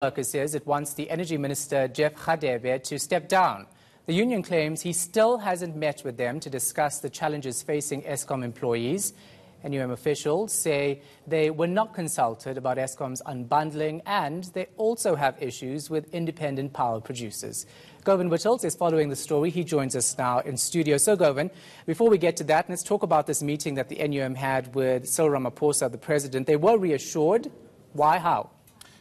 Workers says it wants the Energy Minister Jeff Hadebe to step down. The union claims he still hasn't met with them to discuss the challenges facing eskom employees. NUM officials say they were not consulted about eskom's unbundling, and they also have issues with independent power producers. Govan Whittles is following the story. He joins us now in studio. So, Govan, before we get to that, let's talk about this meeting that the NUM had with Cyril Ramaphosa, the president. They were reassured. Why? How?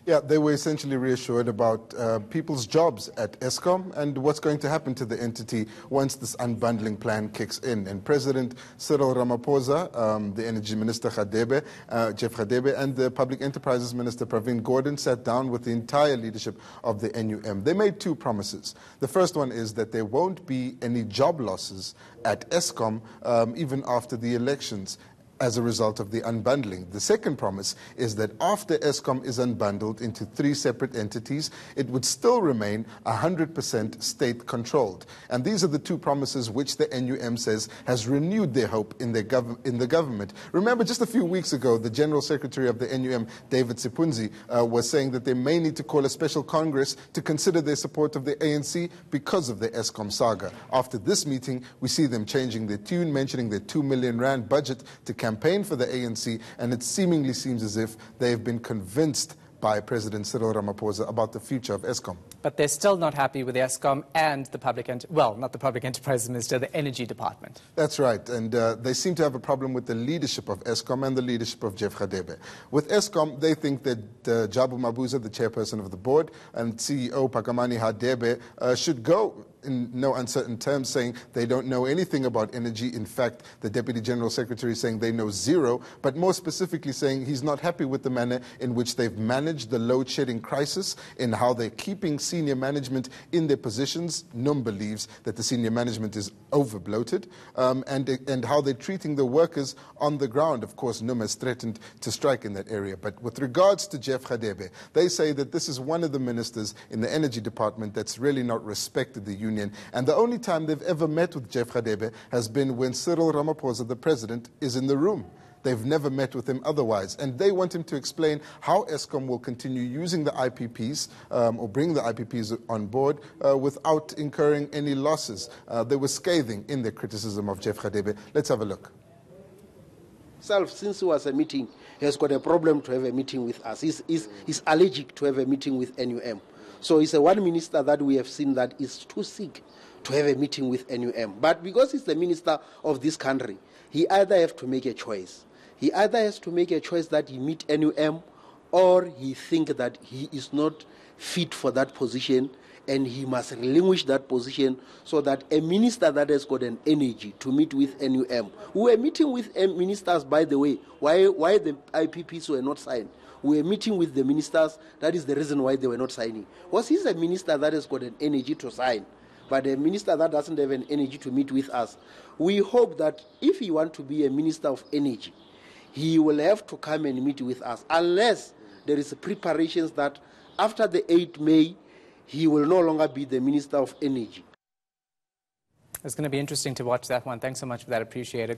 Yeah, they were essentially reassured about people's jobs at eskom and what's going to happen to the entity once this unbundling plan kicks in. And President Cyril Ramaphosa, the Energy Minister Hadebe, Jeff Hadebe, and the Public Enterprises Minister Pravin Gordhan sat down with the entire leadership of the NUM. They made two promises. The first one is that there won't be any job losses at eskom even after the elections as a result of the unbundling. The second promise is that after eskom is unbundled into three separate entities, it would still remain 100% state-controlled. And these are the two promises which the NUM says has renewed their hope in the government. Remember, just a few weeks ago, the General Secretary of the NUM, David Sipunzi, was saying that they may need to call a special Congress to consider their support of the ANC because of the eskom saga. After this meeting, we see them changing their tune, mentioning their 2 million rand budget to campaign for the ANC, and it seemingly seems as if they've been convinced by President Cyril Ramaphosa about the future of eskom. But they're still not happy with eskom and the not the Public Enterprise Minister, the Energy Department. That's right, and they seem to have a problem with the leadership of eskom and the leadership of Jeff Hadebe. With eskom, they think that Jabu Mabuza, the chairperson of the board, and CEO Pakamani Hadebe should go, in no uncertain terms, saying they don't know anything about energy. In fact, the Deputy General Secretary is saying they know zero, but more specifically saying he's not happy with the manner in which they've managed the load-shedding crisis, in how they're keeping senior management in their positions. NUM believes that the senior management is over-bloated, and how they're treating the workers on the ground. Of course, NUM has threatened to strike in that area. But with regards to Jeff Hadebe, they say that this is one of the ministers in the Energy Department that's really not respected the union. And the only time they've ever met with Jeff Hadebe has been when Cyril Ramaphosa, the president, is in the room. They've never met with him otherwise. And they want him to explain how eskom will continue using the IPPs or bring the IPPs on board without incurring any losses. They were scathing in their criticism of Jeff Hadebe. Let's have a look. Since he was a meeting, he has got a problem to have a meeting with us. He's allergic to have a meeting with NUM. So he's the one minister that we have seen that is too sick to have a meeting with NUM. But because he's the minister of this country, he either has to make a choice. He either has to make a choice that he meet NUM, or he think that he is not fit for that position and he must relinquish that position, so that a minister that has got an energy to meet with NUM. We were meeting with ministers, by the way, why the IPPs were not signed. We were meeting with the ministers. That is the reason why they were not signing. Because he's a minister that has got an energy to sign, but a minister that doesn't have an energy to meet with us. We hope that if he wants to be a minister of energy, he will have to come and meet with us, unless there is preparations that after the 8th May, he will no longer be the Minister of Energy. It's going to be interesting to watch that one. Thanks so much for that. Appreciate it.